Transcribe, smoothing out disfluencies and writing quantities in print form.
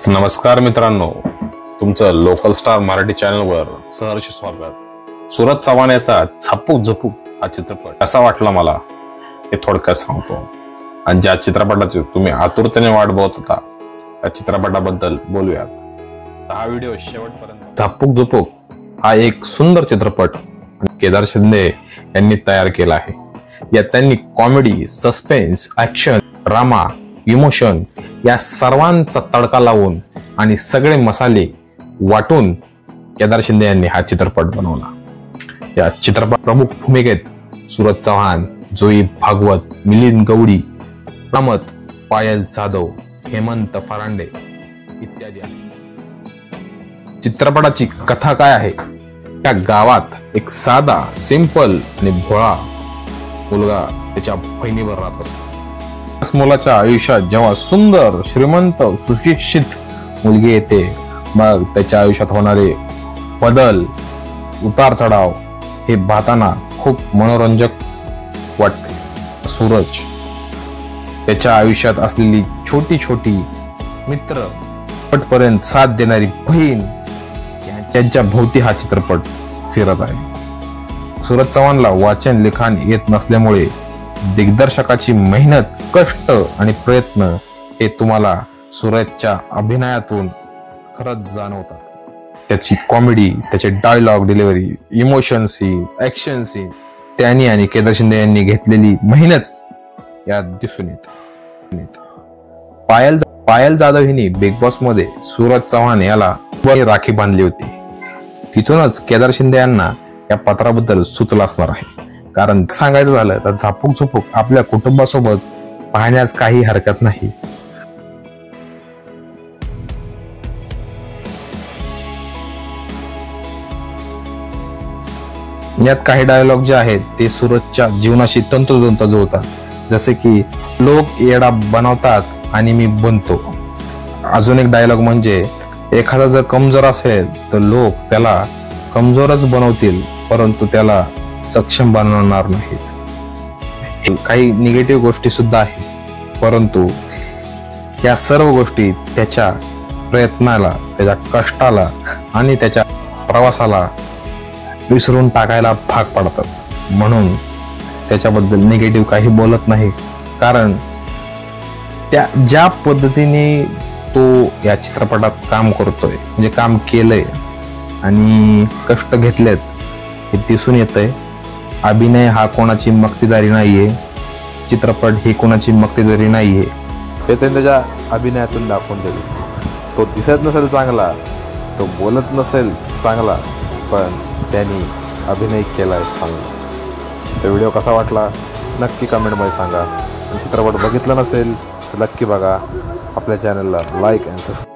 नमस्कार मित्रांनो, तुमचं लोकल स्टार मराठी चॅनलवर सहर्ष स्वागत। सूरज चव्हाण याचा झापूक झपूक हा चित्रपट कसा वाटला मला हे थोडक्यात सांगतो। आणि ज्या चित्रपटाची तुम्ही आतुरतेने वाट बघत होता त्या चित्रपटाबद्दल बोलूयात। हा व्हिडिओ शेवटपर्यंत। झापूक झपूक हा एक सुंदर चित्रपट केदार शिंदे यांनी तयार केला आहे। यात त्यांनी comedy, suspense, action, drama, emotion या सर्वांचा तडका लावून आणि सगळे मसाले वाटून केदार शिंदे यांनी हा चित्रपट बनवला। या चित्रपट प्रमुख भूमिकेत सूरज चव्हाण, जोई भागवत, मिलिंद गवडी, रामत, पायल जाधव, हेमंत फरांडे इत्यादी आहेत। चित्रपटाची कथा काय आहे? त्या गावात एक साधा, सिंपल आणि भोळा मुलगा त्याच्या बहिणीवर राहत असतो। मुलाच्या आयुष्यात जेव्हा सुंदर, श्रीमंत, सुशिक्षित मुलगी येते, मग त्याच्या आयुष्यात होणारे बदल, उतार चढाव हे पाहताना खूप मनोरंजक वाटते। सूरज, त्याच्या आयुष्यात असलेली छोटी छोटी मित्र, पटपर्यंत साथ देणारी बहीण यांच्या भोवती हा चित्रपट फिरत आहे। सूरज चव्हाणला वाचन लिखाण येत नसल्यामुळे दिग्दर्शकाची मेहनत, कष्ट आणि प्रयत्न हे तुम्हाला सूरजच्या अभिनयातून खरंच जाणवतात। त्याची कॉमेडी, त्याचे dialogue delivery, emotion scene, action scene त्यांनी आणि केदार शिंदे यांनी घेतलेली मेहनत यात दिसून येते। पायल जाधव हिने बिग बॉस मध्ये सूरज चव्हाण याला राखी बांधली होती। तिथूनच केदार शिंदे यांना या पत्राबद्दल सुचलं असणार आहे। कारण सांगायचं झालं तर झापूक झुपूक आपल्या कुटुंबासोबत पाहण्यास काही हरकत नाही। यात काही डायलॉग जे आहेत ते सूरजच्या जीवनाशी तंतोतंत जुळतात, जसे की लोक येडा बनवतात आणि मी बनतो। अजून एक डायलॉग म्हणजे एखादा जर कमजोर असेल तर लोक त्याला कमजोरच बनवतील, परंतु त्याला सक्षम बनवणार नाहीत। काही निगेटिव्ह गोष्टी सुद्धा आहेत, परंतु या सर्व गोष्टी त्याच्या प्रयत्नाला, त्याच्या कष्टाला आणि त्याच्या प्रवासाला विसरून टाकायला भाग पडतात। म्हणून त्याच्याबद्दल निगेटिव्ह काही बोलत नाही, कारण त्या ज्या पद्धतीने तो या चित्रपटात काम करतोय, म्हणजे काम केलंय आणि कष्ट घेतलेत हे दिसून येतंय। अभिनय हा कोणाची मक्तेदारी नाहीये, चित्रपट ही कोणाची मक्तेदारी नाहीये, हे त्याच्या अभिनयातून दाखवून दिले। तो दिसत नसेल चांगला, तो बोलत नसेल चांगला, पण त्यांनी अभिनय केलाय चांगला। तो व्हिडिओ कसा वाटला नक्की कमेंटमध्ये सांगा। चित्रपट बघितला नसेल तर नक्की बघा। आपल्या चॅनलला लाईक आणि सबस्क्राईब